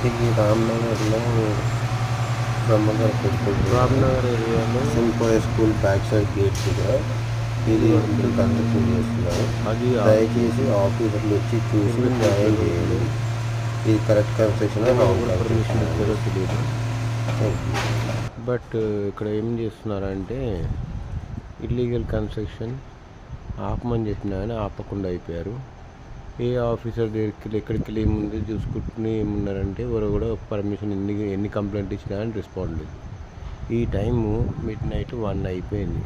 ఇది రామ్నగర్లో బ్రహ్మగారు రామ్నగర్ ఏరియాలో సింపోయ్ స్కూల్ బ్యాక్ సైడ్ గేట్ దగ్గర ఇది కన్స్ట్రక్షన్ చేస్తున్నారు. అది దయచేసి ఆఫీసర్లు వచ్చి చూసి న్యాయం చేయండి. ఇది కరెక్ట్ కన్స్ట్రక్షన్ పర్మిషన్ ఇచ్చారో తెలియదు. బట్ ఇక్కడ ఏం చేస్తున్నారంటే ఇల్లీగల్ కన్స్ట్రక్షన్ ఆపమని చెప్పినా కానీ ఆపకుండా అయిపోయారు. ఏ ఆఫీసర్ దగ్గరికి ఎక్కడికి వెళ్ళి ముందు చూసుకుంటూనే ఏమున్నారంటే ఎవరు కూడా పర్మిషన్ ఎన్ని కంప్లైంట్ ఇచ్చినా అని రెస్పాండ్ లేదు. ఈ టైము మిడ్-నైట్ 1 అయిపోయింది.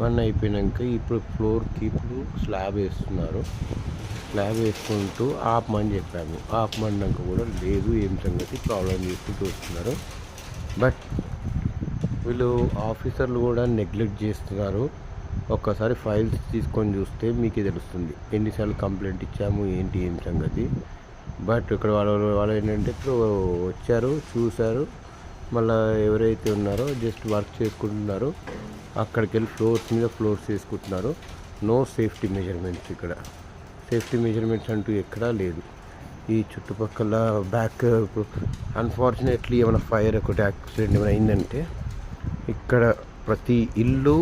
1 అయిపోయాక ఇప్పుడు ఫ్లోర్కి ఇప్పుడు స్లాబ్ వేస్తున్నారు. స్లాబ్ వేసుకుంటూ ఆపమని చెప్పాము. ఆపమన్నాక కూడా లేదు, ఏం సంగతి ప్రాబ్లం చేసుకుంటూ వస్తున్నారు. బట్ వీళ్ళు ఆఫీసర్లు కూడా నెగ్లెక్ట్ చేస్తున్నారు. ఒక్కసారి ఫైల్స్ తీసుకొని చూస్తే మీకు తెలుస్తుంది ఎన్నిసార్లు కంప్లైంట్ ఇచ్చాము ఏంటి ఏం సంగతి. బట్ ఇక్కడ వాళ్ళు ఏంటంటే ఇప్పుడు వచ్చారు, చూశారు, మళ్ళీ ఎవరైతే ఉన్నారో జస్ట్ వర్క్ చేసుకుంటున్నారు. అక్కడికి వెళ్ళి ఫ్లోర్స్ మీద ఫ్లోర్స్ చేసుకుంటున్నారు. No safety measurements. ఇక్కడ సేఫ్టీ మెజర్మెంట్స్ అంటూ ఎక్కడా లేదు. ఈ చుట్టుపక్కల బ్యాక్ అన్ఫార్చునేట్లీ ఏమైనా ఫైర్ ఒకటి యాక్సిడెంట్ ఏమైనా అయిందంటే ఇక్కడ ప్రతి ఇల్లు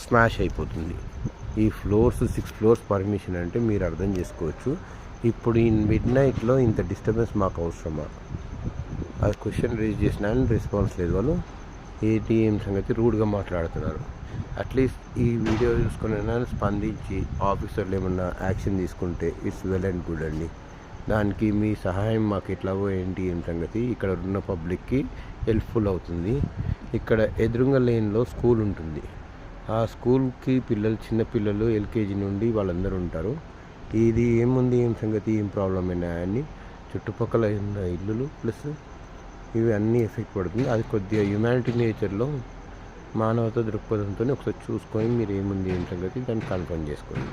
స్మాష్ అయిపోతుంది. ఈ ఫ్లోర్స్ 6 ఫ్లోర్స్ పర్మిషన్ అంటే మీరు అర్థం చేసుకోవచ్చు. ఇప్పుడు ఈ మిడ్-నైట్లో ఇంత డిస్టర్బెన్స్ మాకు అవసరమా? ఆ క్వశ్చన్ రేజ్ చేసినా రెస్పాన్స్ లేదు. వాళ్ళు ఏటీఎం సంగతి రూడ్గా మాట్లాడుతున్నారు. అట్లీస్ట్ ఈ వీడియో చూసుకుని స్పందించి ఆఫీసర్లు ఏమన్నా యాక్షన్ తీసుకుంటే ఇట్స్ వెల్ అండ్ గుడ్ అండి. దానికి మీ సహాయం మాకు ఎట్లాగో ఏంటి ఏం సంగతి ఇక్కడ ఉన్న పబ్లిక్కి హెల్ప్ఫుల్ అవుతుంది. ఇక్కడ ఎదురుంగ లేన్లో స్కూల్ ఉంటుంది. ఆ స్కూల్కి చిన్నపిల్లలు ఎల్కేజీ నుండి వాళ్ళందరూ ఉంటారు. ఇది ఏముంది ఏం సంగతి ఏం ప్రాబ్లం అయినా అని చుట్టుపక్కల ఉన్న ఇల్లులు ప్లస్ ఇవి అన్నీ ఎఫెక్ట్ పడుతుంది. అది కొద్దిగా హ్యుమానిటీ నేచర్లో మానవతా దృక్పథంతో ఒకసారి చూసుకొని మీరు ఏముంది ఏం సంగతి దాన్ని కన్ఫర్మ్ చేసుకోండి.